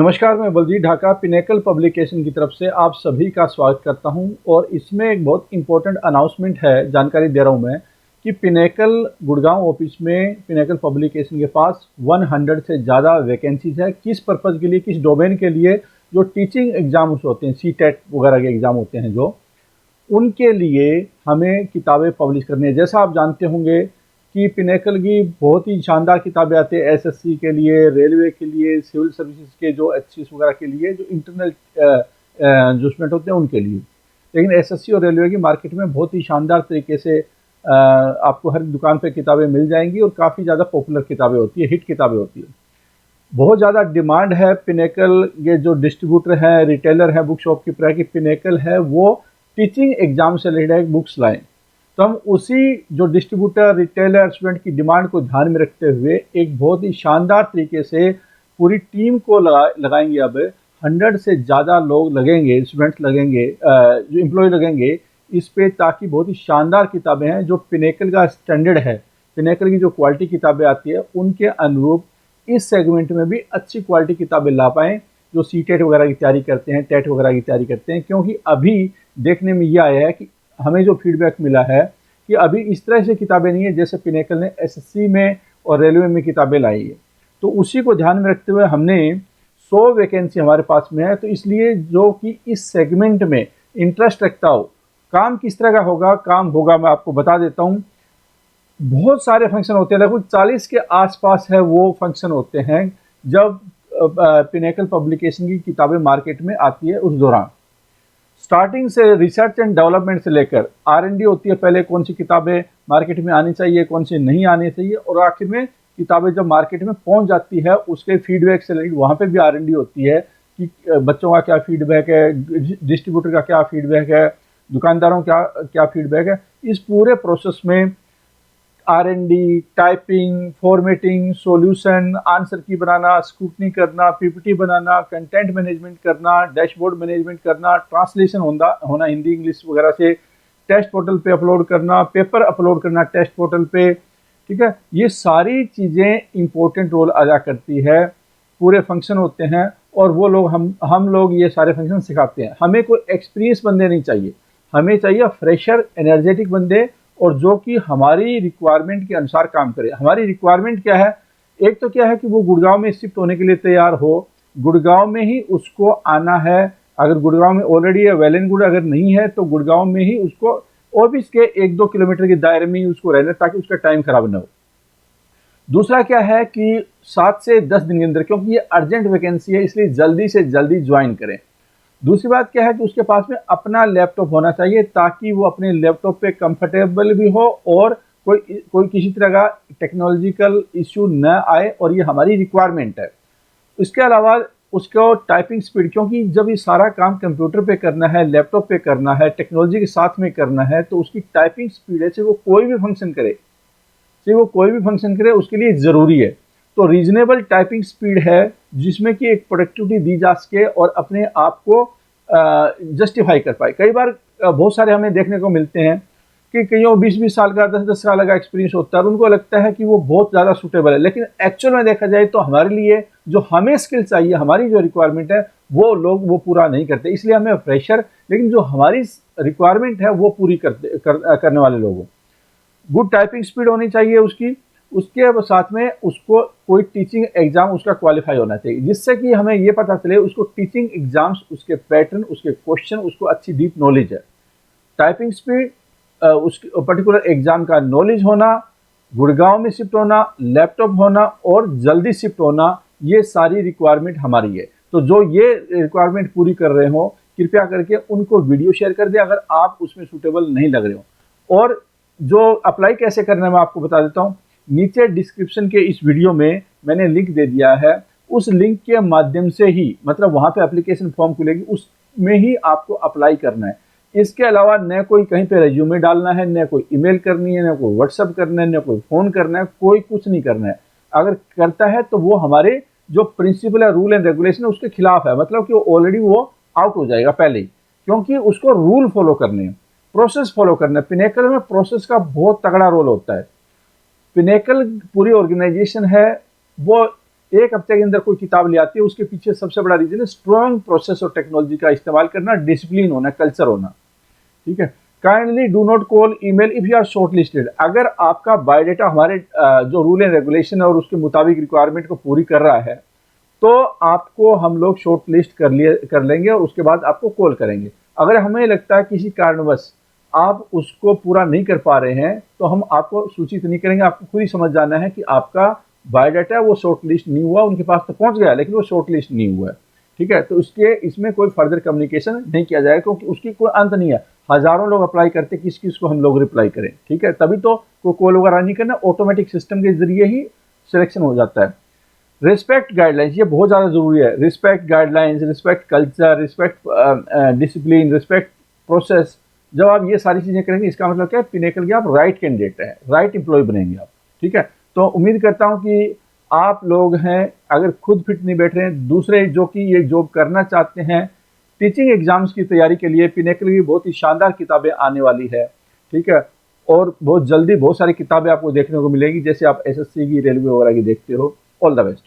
नमस्कार, मैं Baljeet Dhaka pinnacle publication की तरफ से आप सभी का स्वागत करता हूं। और इसमें एक बहुत इंपॉर्टेंट अनाउंसमेंट है, जानकारी दे रहा हूं मैं कि पिनेकल गुड़गांव ऑफिस में पिनेकल पब्लिकेशन के पास 100 से ज़्यादा वैकेंसीज है। किस पर्पज़ के लिए, किस डोमेन के लिए? जो टीचिंग एग्जाम्स होते हैं, सीटेट वगैरह के एग्ज़ाम होते हैं जो, उनके लिए हमें किताबें पब्लिश करनी है। जैसा आप जानते होंगे कि पिनेकल की बहुत ही शानदार किताबें आती है एसएससी के लिए, रेलवे के लिए, सिविल सर्विसेज के जो एचसीएस वगैरह के लिए, जो इंटरनल जो स्टूडेंट होते हैं उनके लिए। लेकिन एसएससी और रेलवे की मार्केट में बहुत ही शानदार तरीके से आपको हर दुकान पे किताबें मिल जाएंगी और काफ़ी ज़्यादा पॉपुलर किताबें होती है, हिट किताबें होती है। बहुत ज़्यादा डिमांड है। पिनेकल के जो डिस्ट्रीब्यूटर हैं, रिटेलर हैं, बुक शॉप कीपर है कि पिनेकल है वो टीचिंग एग्जाम से रिलेटेड बुक्स लाएं। तो हम उसी जो डिस्ट्रीब्यूटर, रिटेलर, स्टूडेंट की डिमांड को ध्यान में रखते हुए एक बहुत ही शानदार तरीके से पूरी टीम को लगाएंगे। अब 100 से ज़्यादा लोग लगेंगे, स्टूडेंट्स लगेंगे, जो एम्प्लॉय लगेंगे इस पे, ताकि बहुत ही शानदार किताबें हैं जो पिनेकल का स्टैंडर्ड है, पिनेकल की जो क्वालिटी किताबें आती है उनके अनुरूप इस सेगमेंट में भी अच्छी क्वालिटी किताबें ला पाएँ, जो सीटेट वगैरह की तैयारी करते हैं, टेट वगैरह की तैयारी करते हैं। क्योंकि अभी देखने में यह आया है कि हमें जो फीडबैक मिला है कि अभी इस तरह से किताबें नहीं है जैसे पिनेकल ने एसएससी में और रेलवे में किताबें लाई है। तो उसी को ध्यान में रखते हुए हमने 100 वैकेंसी हमारे पास में है। तो इसलिए जो कि इस सेगमेंट में इंटरेस्ट रखता हो, काम किस तरह का होगा, काम होगा मैं आपको बता देता हूँ। बहुत सारे फंक्शन होते हैं, लगभग 40 के आसपास है वो फंक्शन होते हैं जब पिनेकल पब्लिकेशन की किताबें मार्केट में आती है। उस दौरान स्टार्टिंग से रिसर्च एंड डेवलपमेंट से लेकर आर&डी होती है, पहले कौन सी किताबें मार्केट में आनी चाहिए, कौन सी नहीं आनी चाहिए, और आखिर में किताबें जब मार्केट में पहुंच जाती है उसके फीडबैक से लेकर वहाँ पे भी आर&डी होती है कि बच्चों का क्या फीडबैक है, डिस्ट्रीब्यूटर का क्या फीडबैक है, दुकानदारों का क्या फीडबैक है। इस पूरे प्रोसेस में आर&डी, टाइपिंग, फॉर्मेटिंग, सॉल्यूशन, आंसर की बनाना, स्क्रूटनी करना, पीपीटी बनाना, कंटेंट मैनेजमेंट करना, डैशबोर्ड मैनेजमेंट करना, ट्रांसलेशन होना हिंदी इंग्लिश वगैरह से, टेस्ट पोर्टल पे अपलोड करना, पेपर अपलोड करना टेस्ट पोर्टल पे, ठीक है। ये सारी चीज़ें इंपॉर्टेंट रोल अदा करती है, पूरे फंक्शन होते हैं और वो लोग हम लोग ये सारे फंक्शन सिखाते हैं। हमें कोई एक्सपीरियंस बंदे नहीं चाहिए, हमें चाहिए फ्रेशर, एनर्जेटिक बंदे, और जो कि हमारी रिक्वायरमेंट के अनुसार काम करे। हमारी रिक्वायरमेंट क्या है? एक तो क्या है कि वो गुड़गांव में शिफ्ट होने के लिए तैयार हो, गुड़गांव में ही उसको आना है। अगर गुड़गांव में ऑलरेडी है वेल एंड गुड, अगर नहीं है तो गुड़गांव में ही उसको ऑफिस के 1-2 किलोमीटर के दायरे में ही उसको रहना, ताकि उसका टाइम खराब ना हो। दूसरा क्या है कि 7 से 10 दिन के अंदर, क्योंकि ये अर्जेंट वैकेंसी है इसलिए जल्दी से जल्दी ज्वाइन करें। दूसरी बात क्या है कि उसके पास में अपना लैपटॉप होना चाहिए, ताकि वो अपने लैपटॉप पे कंफर्टेबल भी हो और कोई किसी तरह का टेक्नोलॉजिकल इश्यू न आए, और ये हमारी रिक्वायरमेंट है। इसके अलावा उसको टाइपिंग स्पीड, क्योंकि जब ये सारा काम कंप्यूटर पे करना है, लैपटॉप पे करना है, टेक्नोलॉजी के साथ में करना है, तो उसकी टाइपिंग स्पीड है, चाहे वो कोई भी फंक्शन करे, उसके लिए ज़रूरी है। तो रीजनेबल टाइपिंग स्पीड है जिसमें कि एक प्रोडक्टिविटी दी जा सके और अपने आप को जस्टिफाई कर पाए। कई बार बहुत सारे हमें देखने को मिलते हैं कि कईयों 20-20 साल का, 10-10 साल का एक्सपीरियंस होता है और उनको लगता है कि वो बहुत ज़्यादा सूटेबल है, लेकिन एक्चुअल में देखा जाए तो हमारे लिए जो हमें स्किल चाहिए, हमारी जो रिक्वायरमेंट है, वो लोग वो पूरा नहीं करते। इसलिए हमें फ्रेशर, लेकिन जो हमारी रिक्वायरमेंट है वो पूरी करने वाले लोग हों। गुड टाइपिंग स्पीड होनी चाहिए उसकी, उसके साथ में उसको कोई टीचिंग एग्जाम उसका क्वालिफाई होना चाहिए, जिससे कि हमें ये पता चले उसको टीचिंग एग्जाम्स, उसके पैटर्न, उसके क्वेश्चन, उसको अच्छी डीप नॉलेज है। टाइपिंग स्पीड, उस पर्टिकुलर एग्जाम का नॉलेज होना, गुड़गांव में शिफ्ट होना, लैपटॉप होना और जल्दी शिफ्ट होना, ये सारी रिक्वायरमेंट हमारी है। तो जो ये रिक्वायरमेंट पूरी कर रहे हो, कृपया करके उनको वीडियो शेयर कर दें अगर आप उसमें सूटेबल नहीं लग रहे हो। और जो अप्लाई कैसे करना है मैं आपको बता देता हूँ। नीचे डिस्क्रिप्शन के इस वीडियो में मैंने लिंक दे दिया है, उस लिंक के माध्यम से ही, मतलब वहाँ पे एप्लीकेशन फॉर्म खुलेगी, उसमें ही आपको अप्लाई करना है। इसके अलावा न कोई कहीं पे रेज्यूमे डालना है, न कोई ईमेल करनी है, न कोई व्हाट्सअप करना है, न कोई फ़ोन करना है, कोई कुछ नहीं करना है। अगर करता है तो वो हमारे जो प्रिंसिपल है, रूल एंड रेगुलेशन है, उसके खिलाफ है। मतलब कि ऑलरेडी वो आउट हो जाएगा पहले ही, क्योंकि उसको रूल फॉलो करने हैं, प्रोसेस फॉलो करना है। पिनेकल में प्रोसेस का बहुत तगड़ा रोल होता है। पिनेकल पूरी ऑर्गेनाइजेशन है, वो एक हफ्ते के अंदर कोई किताब ले आती है, उसके पीछे सबसे बड़ा रीजन है स्ट्रॉन्ग प्रोसेस और टेक्नोलॉजी का इस्तेमाल करना, डिसिप्लिन होना, कल्चर होना। ठीक है। Kindly do not call email if you are shortlisted. अगर आपका बायोडाटा हमारे जो रूल एंड रेगुलेशन है और उसके मुताबिक रिक्वायरमेंट को पूरी कर रहा है, तो आपको हम लोग शॉर्ट लिस्ट कर लेंगे और उसके बाद आपको कॉल करेंगे। अगर हमें लगता है किसी कारणवश आप उसको पूरा नहीं कर पा रहे हैं, तो हम आपको सूचित नहीं करेंगे। आपको खुद ही समझ जाना है कि आपका बायोडाटा है वो शॉर्ट लिस्ट नहीं हुआ, उनके पास तो पहुंच गया लेकिन वो शॉर्ट लिस्ट नहीं हुआ है। ठीक है। तो इसमें कोई फर्दर कम्युनिकेशन नहीं किया जाएगा, क्योंकि उसकी कोई अंत नहीं है। हजारों लोग अप्लाई करते, किस किस को हम लोग रिप्लाई करें। ठीक है। तभी तो कोई कॉल वगैरह नहीं करना, ऑटोमेटिक सिस्टम के जरिए ही सिलेक्शन हो जाता है। रिस्पेक्ट गाइडलाइंस, ये बहुत ज़्यादा ज़रूरी है। Respect guidelines, respect culture, respect discipline, respect process. जब आप ये सारी चीज़ें करेंगे, इसका मतलब क्या है, पिनेकल के आप राइट कैंडिडेट हैं, राइट एम्प्लॉय बनेंगे आप। ठीक है। तो उम्मीद करता हूँ कि आप लोग हैं, अगर खुद फिट नहीं बैठ रहे हैं, दूसरे जो कि ये जॉब करना चाहते हैं, टीचिंग एग्जाम्स की तैयारी के लिए पिनेकल की बहुत ही शानदार किताबें आने वाली है। ठीक है। और बहुत जल्दी बहुत सारी किताबें आपको देखने को मिलेंगी, जैसे आप एसएससी की, रेलवे वगैरह की देखते हो। All the best.